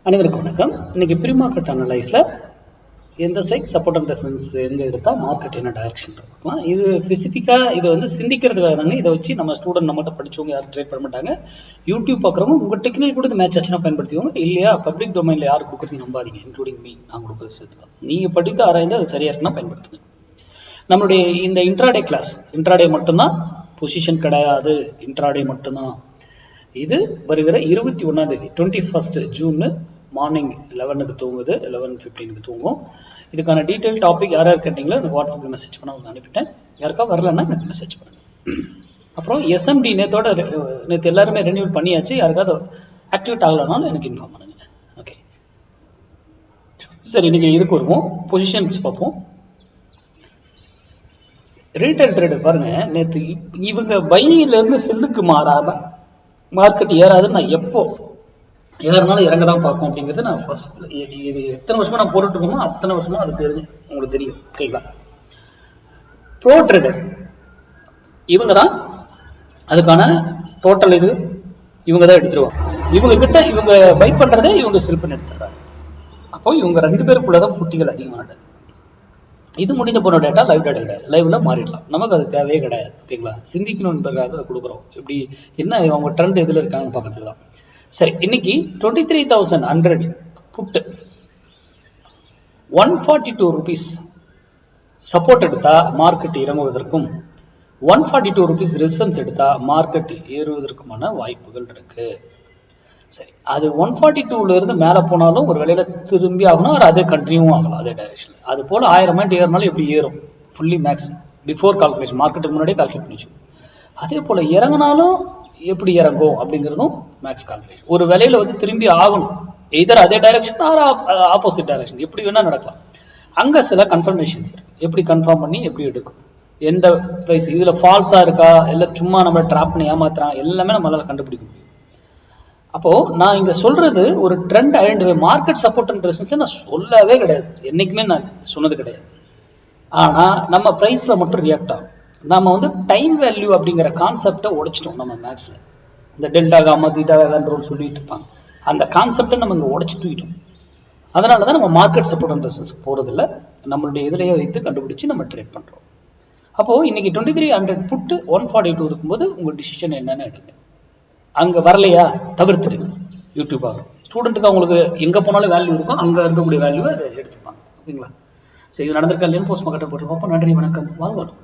அனைவருக்கும் வணக்கம். இன்னைக்கு ப்ரீ மார்க்கெட் அனலைஸ்ல எந்த ஸ்ட்ரைக் சப்போர்ட் அண்ட் ரெசிஸ்டன்ஸ் எங்க எடுத்தா மார்க்கெட் என்ன டைரக்ஷன் இருக்கலாம். இது ஸ்பெசிஃபிக்கா இது சிந்திக்கிறதுக்காக தாங்க. இதை வச்சு நம்ம ஸ்டூடெண்ட் நம்மகிட்ட படிச்சவங்க யாரும் ட்ரேட் பண்ண மாட்டாங்க. யூடியூப் பார்க்குறவங்க உங்க டெக்னிக் கூட இந்த மேட்ச் ஆச்சுன்னா பயன்படுத்திக்கோங்க. இல்லையா பப்ளிக் டொமைன்ல யார் கொடுக்குறது நம்பாதீங்க, இன்க்ளூடிங் மீ. நான் கொடுக்குறது சேர்த்துக்கலாம். நீங்க படித்து ஆராய்ந்து அது சரியா இருக்குன்னா பயன்படுத்துங்க. நம்மளுடைய இந்த இன்ட்ராடே கிளாஸ் இன்ட்ராடே மட்டும்தான், பொசிஷன் கிடையாது, இன்ட்ராடே மட்டும்தான். இது வருகிற 21 21 ஜூன் மார்னிங் 11க்கு தூங்குது, 11:15 தூங்கும். இதுக்கான டீட்டெயில் டாபிக் யார் கேட்டீங்களோ எனக்கு வாட்ஸ்அப்பில் மெசேஜ் பண்ண உங்களுக்கு அனுப்பிட்டேன். யாருக்கா வரலன்னா எனக்கு மெசேஜ் பண்ணுங்க. அப்புறம் எஸ்எம்டி நேற்று எல்லாருமே ரெனியூல் பண்ணியாச்சு. யாருக்காவது ஆக்டிவேட் ஆகலனாலும் எனக்கு இன்ஃபார்ம் பண்ணுங்க. ஓகே, சரி. இன்னைக்கு இதுக்கு வருவோம். பொசிஷன்ஸ் பார்ப்போம். ரீட்டைல் ட்ரேடர் பாருங்க, நேற்று இவங்க பையில இருந்து செல்லுக்கு மாறாம மார்க்கெட் ஏறாதுன்னு நான் எப்போ ஏறனாலும் இறங்க தான் பார்க்கும் அப்படிங்கிறது நான் ஃபர்ஸ்ட் இது எத்தனை வருஷமா நான் போட்டுட்டு இருக்கோமோ அத்தனை வருஷமா அது தெரிஞ்சு உங்களுக்கு தெரியும். ஓகேங்களா? ப்ரோ ட்ரேடர் இவங்க தான் அதுக்கான டோட்டல் இது இவங்க தான் எடுத்துருவாங்க. இவங்க கிட்ட இவங்க பை பண்றதே இவங்க செல் பண்ணி எடுத்துறாங்க. அப்போ இவங்க ரெண்டு பேருக்குள்ளதான் போட்டிகள் அதிகமானது. இது முடிந்த போன டேட்டா லைவ் டேட்டா கிடையாது. லைவ்ல மாறிடலாம், நமக்கு அது தேவையே கிடையாது. ஓகேங்களா? சிந்திக்கணும்ன்றதுக்காக அதை கொடுக்குறோம். இப்படி என்ன அவங்க ட்ரெண்ட் எதுல இருக்காங்க பக்கத்துல தான். சரி, இன்னைக்கு 23,100 புட்டு 142 rupees சப்போர்ட் எடுத்தா மார்க்கெட் இறங்குவதற்கும் 142 rupees ரெசிஸ்டன்ஸ் எடுத்தா மார்க்கெட் ஏறுவதற்குமான வாய்ப்புகள் இருக்கு. சரி, அது 142ல இருந்து மேல போனாலும் ஒரு வேலையில திரும்பி ஆகணும், அதே கண்டினியூ ஆகலாம் அதே டைரக்ஷன். அது போல 1000 பாயிண்ட் ஏறினாலும் எப்படி ஏறும்? ஃபுல்லி மேக்ஸ் பிஃபோர் கால்குலேஷன், மார்க்கெட்டுக்கு முன்னாடியே கால்குலேட் பண்ணிச்சு. அதே போல இறங்கினாலும் எப்படி இறங்கும் அப்படிங்கிறதும் மேக்ஸ் கால்குலேஷன். ஒரு வேலையில திரும்பி ஆகணும், எதர் அதே டைரக்ஷன் ஆர் ஆப்போசிட் டைரக்ஷன், எப்படி வேணா நடக்கலாம். அங்க சில கன்ஃபர்மேஷன்ஸ் இருக்கு. எப்படி கன்ஃபார்ம் பண்ணி எப்படி எடுக்கும், எந்த பிரைஸ் இதுல ஃபால்ஸா இருக்கா, இல்ல சும்மா நம்ம ட்ராப் பண்ணி ஏமாத்துறான், எல்லாமே நம்மளால கண்டுபிடிக்க முடியும். அப்போ நான் இங்க சொல்றது ஒரு trend identify, market support and resistance நான் சொல்லவே கிடையாது, என்னைக்குமே நான் சொன்னது கிடையாது. ஆனா நம்ம பிரைஸ்ல மட்டும் ரியாக்ட் ஆகும். நம்ம டைம் வேல்யூ அப்படிங்கிற கான்செப்டை உடைச்சிட்டோம். நம்ம மேக்ஸ்ல இந்த டெல்டா காமா தீட்டா வேகான்னு சொல்லிட்டு இருப்பாங்க, அந்த கான்செப்டை நம்ம இங்க உடைச்சு தூக்கிட்டோம். அதனாலதான் நம்ம மார்க்கெட் சப்போர்ட் அண்ட் ரெசிஸ்டன்ஸ் போறது இல்லை, நம்மளுடைய இதிலேயே வைத்து கண்டுபிடிச்சு நம்ம ட்ரேட் பண்றோம். அப்போ இன்னைக்கு 2300 புட்டு 142 இருக்கும்போது உங்க டிசிஷன் என்னன்னு எடுங்க. அங்க வரலையா தவிர்த்துடுங்க. யூடியூப் ஆகும் ஸ்டூடெண்ட்டுக்கு அவங்களுக்கு எங்க போனாலும் வேல்யூ இருக்கும், அங்க இருக்கக்கூடிய வேல்யூவை அதை எடுத்துப்பாங்க. ஓகேங்களா? சரி, இது நடந்திருக்கா இல்லைன்னு போஸ்ட் மார்க்கெட்டை போட்டு பார்ப்போம். நன்றி, வணக்கம், வாழ்வாளம்.